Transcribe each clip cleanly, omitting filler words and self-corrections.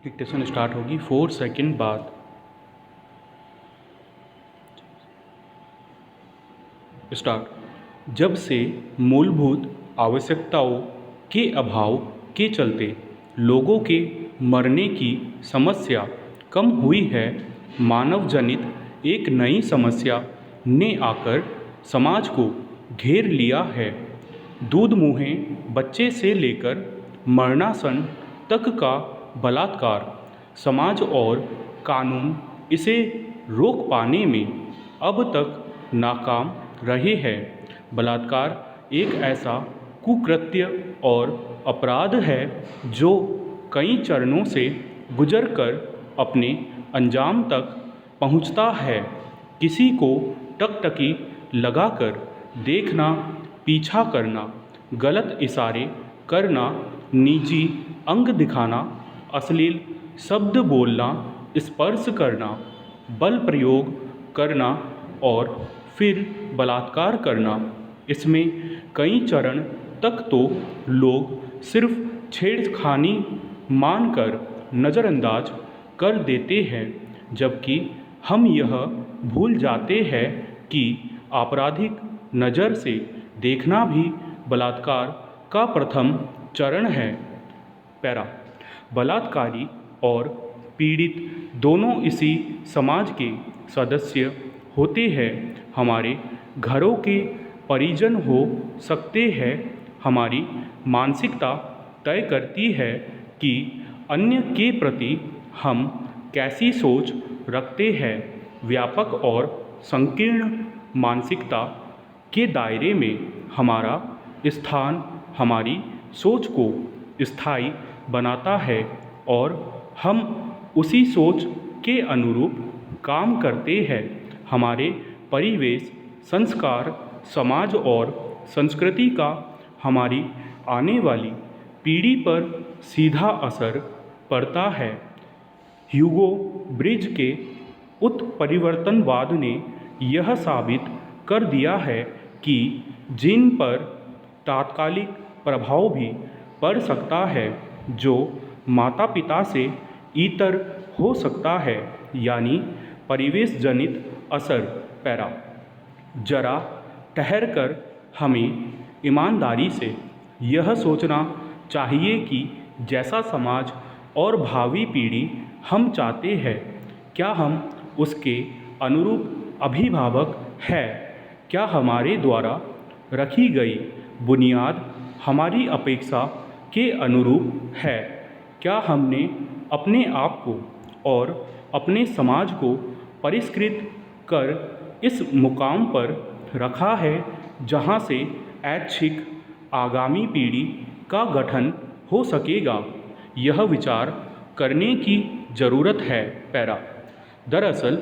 Dictation start होगी 4 second बाद। Start. जब से मूलभूत आवश्यकताओं के अभाव के चलते लोगों के मरने की समस्या कम हुई है, मानव जनित एक नई समस्या ने आकर समाज को घेर लिया है। दूध मुँहे बच्चे से लेकर मरणासन तक का बलात्कार, समाज और कानून इसे रोक पाने में अब तक नाकाम रहे हैं। बलात्कार एक ऐसा कुकृत्य और अपराध है जो कई चरणों से गुजरकर अपने अंजाम तक पहुंचता है। किसी को टकटकी लगाकर देखना, पीछा करना, गलत इशारे करना, निजी अंग दिखाना, अश्लील शब्द बोलना, स्पर्श करना, बल प्रयोग करना और फिर बलात्कार करना, इसमें कई चरण तक तो लोग सिर्फ छेड़खानी मानकर नज़रअंदाज कर देते हैं, जबकि हम यह भूल जाते हैं कि आपराधिक नज़र से देखना भी बलात्कार का प्रथम चरण है। पैरा। बलात्कारी और पीड़ित दोनों इसी समाज के सदस्य होते हैं। हमारे घरों के परिजन हो सकते हैं। हमारी मानसिकता तय करती है कि अन्य के प्रति हम कैसी सोच रखते हैं। व्यापक और संकीर्ण मानसिकता के दायरे में हमारा स्थान हमारी सोच को स्थायी बनाता है और हम उसी सोच के अनुरूप काम करते हैं। हमारे परिवेश, संस्कार, समाज और संस्कृति का हमारी आने वाली पीढ़ी पर सीधा असर पड़ता है। ह्यूगो ब्रिज के उत्परिवर्तनवाद ने यह साबित कर दिया है कि जीन पर तात्कालिक प्रभाव भी पड़ सकता है जो माता पिता से इतर हो सकता है, यानी परिवेश जनित असर। पैरा। जरा ठहरकर हमें ईमानदारी से यह सोचना चाहिए कि जैसा समाज और भावी पीढ़ी हम चाहते हैं, क्या हम उसके अनुरूप अभिभावक हैं? क्या हमारे द्वारा रखी गई बुनियाद हमारी अपेक्षा के अनुरूप है? क्या हमने अपने आप को और अपने समाज को परिष्कृत कर इस मुकाम पर रखा है जहां से ऐच्छिक आगामी पीढ़ी का गठन हो सकेगा? यह विचार करने की ज़रूरत है। पैरा। दरअसल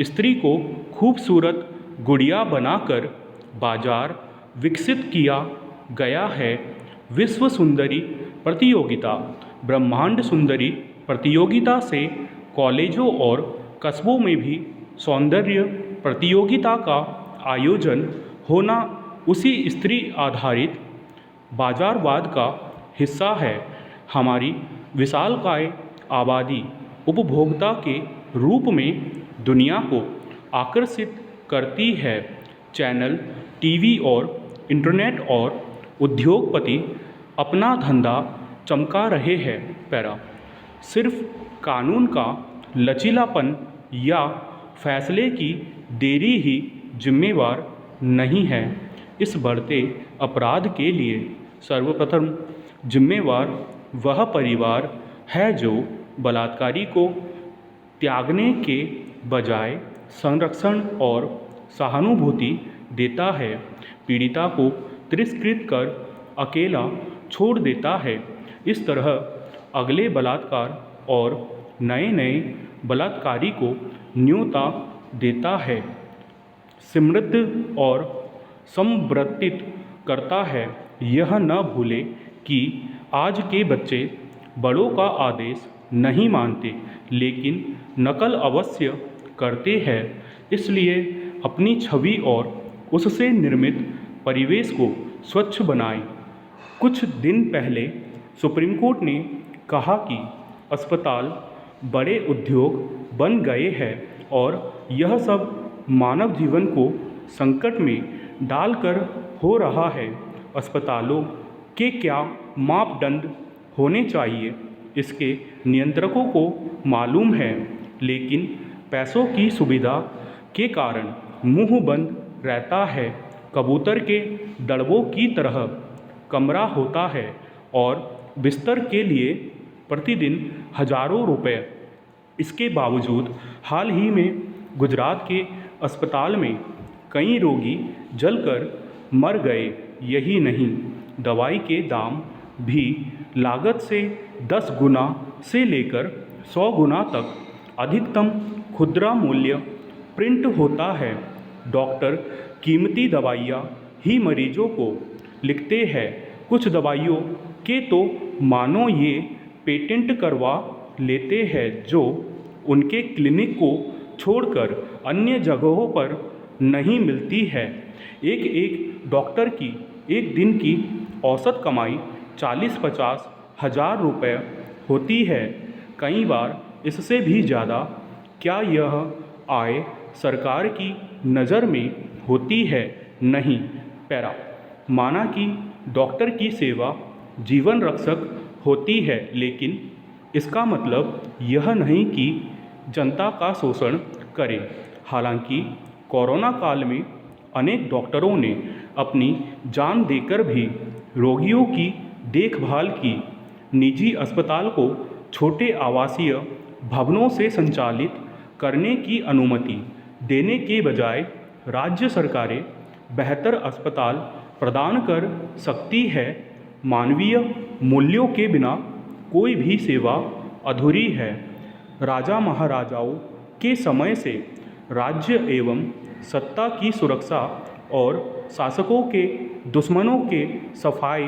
स्त्री को खूबसूरत गुड़िया बनाकर बाजार विकसित किया गया है। विश्व सुंदरी प्रतियोगिता, ब्रह्मांड सुंदरी प्रतियोगिता से कॉलेजों और कस्बों में भी सौंदर्य प्रतियोगिता का आयोजन होना उसी स्त्री आधारित बाजारवाद का हिस्सा है। हमारी विशालकाय आबादी उपभोक्ता के रूप में दुनिया को आकर्षित करती है। चैनल, टीवी और इंटरनेट और उद्योगपति अपना धंधा चमका रहे हैं। पैरा। सिर्फ कानून का लचीलापन या फैसले की देरी ही जिम्मेवार नहीं है। इस बढ़ते अपराध के लिए सर्वप्रथम जिम्मेवार वह परिवार है जो बलात्कारी को त्यागने के बजाय संरक्षण और सहानुभूति देता है, पीड़िता को तिरस्कृत कर अकेला छोड़ देता है। इस तरह अगले बलात्कार और नए नए बलात्कारी को न्योता देता है, समृद्ध और संवर्धित करता है। यह न भूलें कि आज के बच्चे बड़ों का आदेश नहीं मानते, लेकिन नकल अवश्य करते हैं। इसलिए अपनी छवि और उससे निर्मित परिवेश को स्वच्छ बनाएं। कुछ दिन पहले सुप्रीम कोर्ट ने कहा कि अस्पताल बड़े उद्योग बन गए हैं और यह सब मानव जीवन को संकट में डालकर हो रहा है। अस्पतालों के क्या मापदंड होने चाहिए इसके नियंत्रकों को मालूम है, लेकिन पैसों की सुविधा के कारण मुंह बंद रहता है। कबूतर के दड़बों की तरह कमरा होता है और बिस्तर के लिए प्रतिदिन हजारों रुपए। इसके बावजूद हाल ही में गुजरात के अस्पताल में कई रोगी जलकर मर गए। यही नहीं, दवाई के दाम भी लागत से 10 गुना से लेकर 100 गुना तक अधिकतम खुदरा मूल्य प्रिंट होता है। डॉक्टर कीमती दवाइयाँ ही मरीजों को लिखते हैं। कुछ दवाइयों के तो मानो ये पेटेंट करवा लेते हैं जो उनके क्लिनिक को छोड़कर अन्य जगहों पर नहीं मिलती है। एक डॉक्टर की एक दिन की औसत कमाई 40-50 हज़ार रुपये होती है, कई बार इससे भी ज़्यादा। क्या यह आय सरकार की नज़र में होती है? नहीं। पैरा माना कि डॉक्टर की सेवा जीवन रक्षक होती है, लेकिन इसका मतलब यह नहीं कि जनता का शोषण करें। हालांकि कोरोना काल में अनेक डॉक्टरों ने अपनी जान देकर भी रोगियों की देखभाल की। निजी अस्पताल को छोटे आवासीय भवनों से संचालित करने की अनुमति देने के बजाय राज्य सरकारें बेहतर अस्पताल प्रदान कर सकती है। मानवीय मूल्यों के बिना कोई भी सेवा अधूरी है। राजा महाराजाओं के समय से राज्य एवं सत्ता की सुरक्षा और शासकों के दुश्मनों के सफाई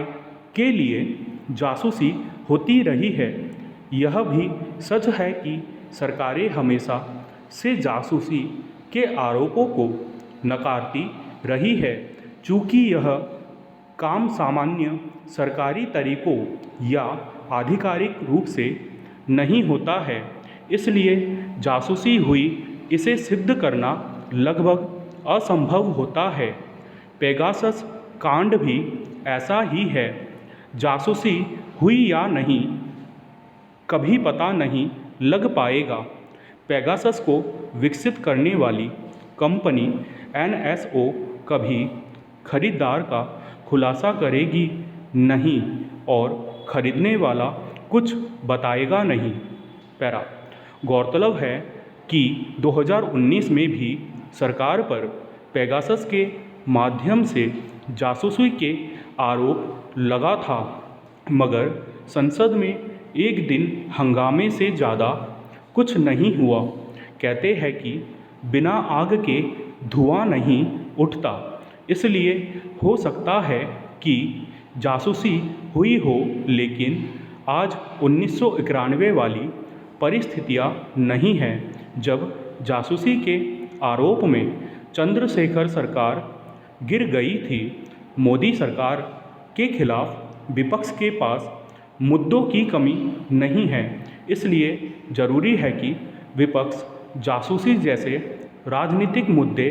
के लिए जासूसी होती रही है। यह भी सच है कि सरकारें हमेशा से जासूसी के आरोपों को नकारती रही है। चूँकि यह काम सामान्य सरकारी तरीकों या आधिकारिक रूप से नहीं होता है, इसलिए जासूसी हुई इसे सिद्ध करना लगभग असंभव होता है। पेगासस कांड भी ऐसा ही है। जासूसी हुई या नहीं, कभी पता नहीं लग पाएगा। पेगासस को विकसित करने वाली कंपनी NSO कभी खरीदार का खुलासा करेगी नहीं और खरीदने वाला कुछ बताएगा नहीं। पैरा गौरतलब है कि 2019 में भी सरकार पर पेगासस के माध्यम से जासूसी के आरोप लगा था, मगर संसद में एक दिन हंगामे से ज़्यादा कुछ नहीं हुआ। कहते हैं कि बिना आग के धुआं नहीं उठता, इसलिए हो सकता है कि जासूसी हुई हो, लेकिन आज 1991 वाली परिस्थितियां नहीं हैं जब जासूसी के आरोप में चंद्रशेखर सरकार गिर गई थी। मोदी सरकार के खिलाफ विपक्ष के पास मुद्दों की कमी नहीं है, इसलिए ज़रूरी है कि विपक्ष जासूसी जैसे राजनीतिक मुद्दे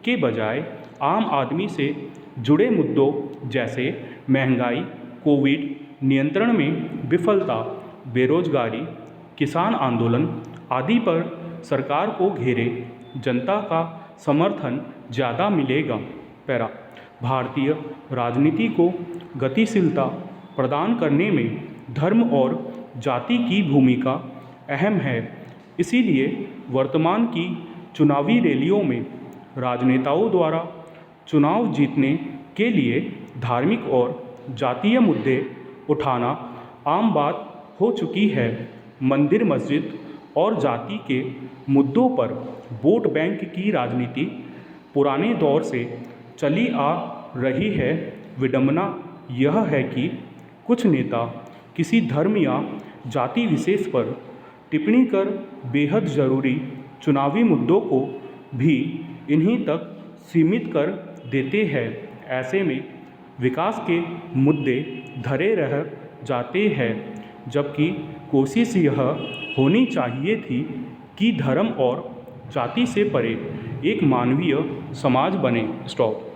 के बजाय आम आदमी से जुड़े मुद्दों जैसे महंगाई, कोविड नियंत्रण में विफलता, बेरोजगारी, किसान आंदोलन आदि पर सरकार को घेरे। जनता का समर्थन ज़्यादा मिलेगा। पैरा भारतीय राजनीति को गतिशीलता प्रदान करने में धर्म और जाति की भूमिका अहम है। इसीलिए वर्तमान की चुनावी रैलियों में राजनेताओं द्वारा चुनाव जीतने के लिए धार्मिक और जातीय मुद्दे उठाना आम बात हो चुकी है। मंदिर, मस्जिद और जाति के मुद्दों पर वोट बैंक की राजनीति पुराने दौर से चली आ रही है। विडंबना यह है कि कुछ नेता किसी धर्म या जाति विशेष पर टिप्पणी कर बेहद ज़रूरी चुनावी मुद्दों को भी इन्हीं तक सीमित कर देते हैं। ऐसे में विकास के मुद्दे धरे रह जाते हैं, जबकि कोशिश यह होनी चाहिए थी कि धर्म और जाति से परे एक मानवीय समाज बने। स्टॉप।